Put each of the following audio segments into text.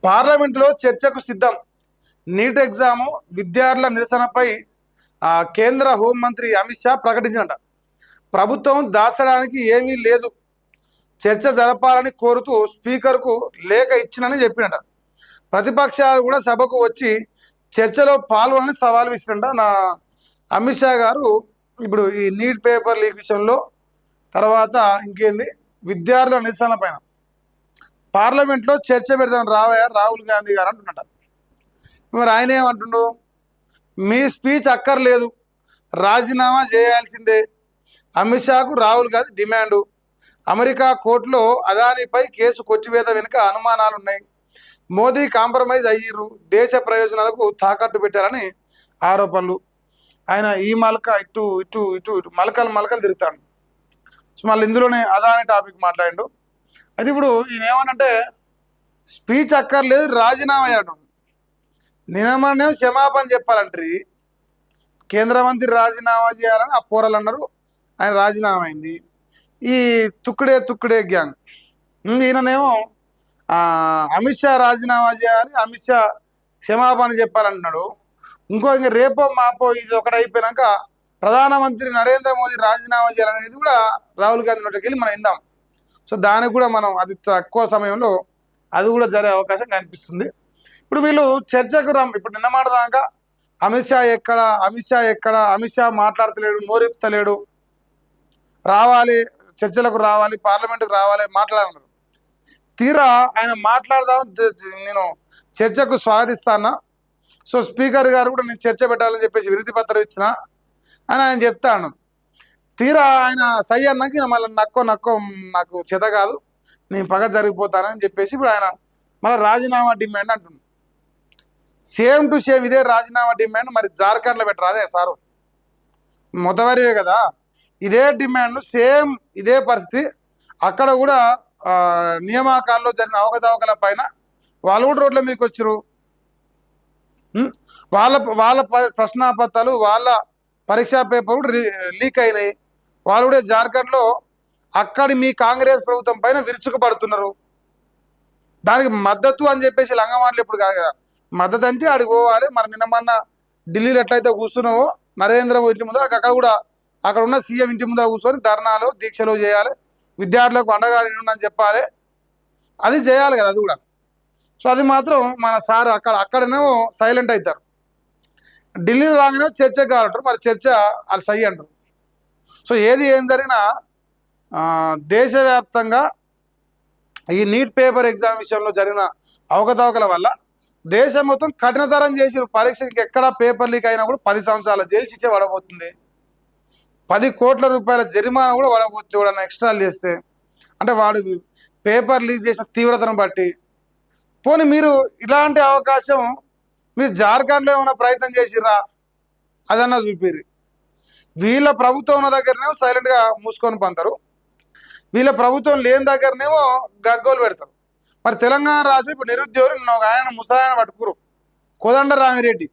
పార్లమెంటులో చర్చకు సిద్ధం. నీట్ ఎగ్జాము విద్యార్థుల నిరసనపై కేంద్ర హోంమంత్రి అమిత్ షా ప్రకటించినట. ప్రభుత్వం దాచడానికి ఏమీ లేదు, చర్చ జరపాలని కోరుతూ స్పీకర్కు లేఖ ఇచ్చినని చెప్పినట. ప్రతిపక్షాలు కూడా సభకు వచ్చి చర్చలో పాల్గొనని సవాల్ విసిరంట నా అమిత్ షా గారు. ఇప్పుడు ఈ నీట్ పేపర్ లీక్ విషయంలో తర్వాత ఇంకేంది, విద్యార్థుల నిరసన పైన పార్లమెంట్లో చర్చ పెడతాం రావయ్య రాహుల్ గాంధీ గారు అంటున్నట. మరి ఆయన ఏమంటుండు, మీ స్పీచ్ అక్కర్లేదు, రాజీనామా చేయాల్సిందే. అమిత్ షాకు రాహుల్ గాంధీ డిమాండు. అమెరికా కోర్టులో అదానీపై కేసు కొట్టివేత వెనుక అనుమానాలు ఉన్నాయి. మోదీ కాంప్రమైజ్ అయ్యిర్రు, దేశ ప్రయోజనాలకు తాకట్టు పెట్టారని ఆరోపణలు. ఆయన ఈ మలక ఇటు ఇటు ఇటు ఇటు మలకలు తిరుగుతాడు. సో మళ్ళీ ఇందులోనే అదానీ టాపిక్ మాట్లాడిండు. అయితే ఇప్పుడు ఈయన ఏమనంటే స్పీచ్ అక్కర్లేదు, రాజీనామా చేయడం. నిన్నమనే క్షమాపణ చెప్పాలంటారు. కేంద్ర మంత్రి రాజీనామా చేయాలని ఆ పోరాలు అన్నారు, ఆయన రాజీనామా అయింది. ఈ తుక్కుడే గ్యాంగ్ ఈయననేమో అమిత్ షా రాజీనామా చేయాలి, అమిత్ షా క్షమాపణ చెప్పాలంటున్నాడు. ఇంకా రేపో మాపో ఇది ఒకటి అయిపోయినాక ప్రధానమంత్రి నరేంద్ర మోదీ రాజీనామా చేయాలనేది కూడా రాహుల్ గాంధీ నోటికి వెళ్ళి మనం ఇందాం. సో దానికి కూడా మనం అది తక్కువ సమయంలో అది కూడా జరిగే అవకాశం కనిపిస్తుంది. ఇప్పుడు వీళ్ళు చర్చకు ఇప్పుడు నిన్న మాటదాకా అమిత్ షా మాట్లాడతలేడు, నోరెప్తలేడు, రావాలి చర్చలకు రావాలి, పార్లమెంటుకు రావాలి మాట్లాడన్నారు. తీరా ఆయన మాట్లాడదాం, నేను చర్చకు స్వాగతిస్తానా, సో స్పీకర్ గారు కూడా నేను చర్చ పెట్టాలని చెప్పేసి వినతి పత్రం ఇచ్చిన అని ఆయన చెప్తాను. తీరా ఆయన సై అన్నాక మళ్ళీ నక్కో నాకు చేత కాదు, నేను పగ జరిగిపోతానని చెప్పేసి ఇప్పుడు ఆయన మళ్ళీ రాజీనామా డిమాండ్ అంటున్నాడు. సేమ్ టు సేమ్ ఇదే రాజీనామా డిమాండ్ మరి జార్ఖండ్లో పెట్టరాదే సారు, మొదవరివే కదా, ఇదే డిమాండ్ సేమ్ ఇదే పరిస్థితి. అక్కడ కూడా నియామకాల్లో జరిగిన అవకతవకల పైన వాళ్ళు కూడా రోడ్ల మీకు వచ్చారు. వాళ్ళ ప్రశ్నాపత్రాలు, వాళ్ళ పరీక్షా పేపర్ కూడా లీక్ అయినాయి. వాళ్ళు కూడా జార్ఖండ్లో అక్కడి మీ కాంగ్రెస్ ప్రభుత్వం పైన విరుచుకుపడుతున్నారు. దానికి మద్దతు అని చెప్పేసి లంగమాటలు ఎప్పుడు కాదు కదా, మద్దతు అంటే ఆడికి పోవాలి. మరి నిన్న ఢిల్లీలో ఎట్లయితే కూర్చున్నావో నరేంద్ర మోదీ ఇంటి ముందర అక్కడ కూడా అక్కడ ఉన్న సీఎం ఇంటి ముందర కూర్చొని ధర్నాలు దీక్షలు చేయాలి, విద్యార్థులకు అండగా అని చెప్పాలి, అది చేయాలి కదా అది కూడా. సో అది మాత్రం మన సార్ అక్కడనేమో సైలెంట్ అవుతారు. ఢిల్లీలో రాగానే చర్చకు కావాలంటారు, మరి చర్చ వాళ్ళు సై అంటారు. సో ఏం జరిగినా దేశవ్యాప్తంగా ఈ నీట్ పేపర్ ఎగ్జామ్ విషయంలో జరిగిన అవకతవకల వల్ల దేశం మొత్తం కఠినతరం చేసి పరీక్షకి ఎక్కడ పేపర్ లీక్ అయినా కూడా 10 సంవత్సరాల జైలు శిక్ష పడబోతుంది, 10 కోట్ల రూపాయల జరిమానా కూడా పడబోతుంది ఎవడన్నా ఎక్స్ట్రాలు చేస్తే. అంటే వాడు పేపర్ లీక్ చేసిన తీవ్రతను బట్టి. పోనీ మీరు ఇలాంటి అవకాశం మీరు జార్ఖండ్లో ఏమైనా ప్రయత్నం చేసిర్రా, అదన్నా చూపిరి. వీళ్ళ ప్రభుత్వం ఉన్న దగ్గరనేమో సైలెంట్గా మూసుకొని పంతారు, వీళ్ళ ప్రభుత్వం లేని దగ్గరనేమో గగ్గోలు పెడతారు. మరి తెలంగాణ రాష్ట్రం ఇప్పుడు నిరుద్యోగులు ఒక ఆయన ముసలాయన పట్టుకురు, కోదండ రామిరెడ్డి,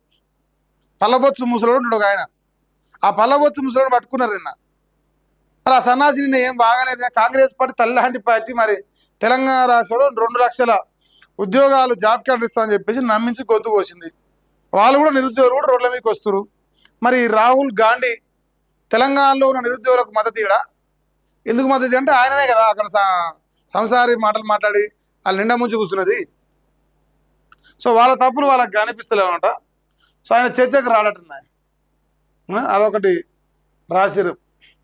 పల్లబొత్సు ముసలోడు ఉంటాడు ఒక ఆయన, ఆ పల్లబొత్సు ముసలోడు పట్టుకున్నారు నిన్న. మరి ఆ సన్నాసి నిన్న ఏం బాగాలేదు, కాంగ్రెస్ పార్టీ తల్లాంటి పార్టీ, మరి తెలంగాణ రాష్ట్రంలో 2 లక్షల ఉద్యోగాలు జాబ్ కార్డు ఇస్తామని చెప్పేసి నమ్మించి గొంతు కోసింది. వాళ్ళు కూడా నిరుద్యోగులు కూడా రోడ్ల మీకు వస్తారు. మరి రాహుల్ గాంధీ తెలంగాణలో ఉన్న నిరుద్యోగులకు మద్దతు ఇవ్వడా? ఎందుకు మద్దతు అంటే ఆయననే కదా అక్కడ సంసారి మాటలు మాట్లాడి వాళ్ళు నిండా ముంచి కూర్చున్నది. సో వాళ్ళ తప్పులు వాళ్ళకి కనిపిస్తలేమన్నమాట. సో ఆయన చర్చకు రాడట్టున్నాయి, అదొకటి రాసిరు.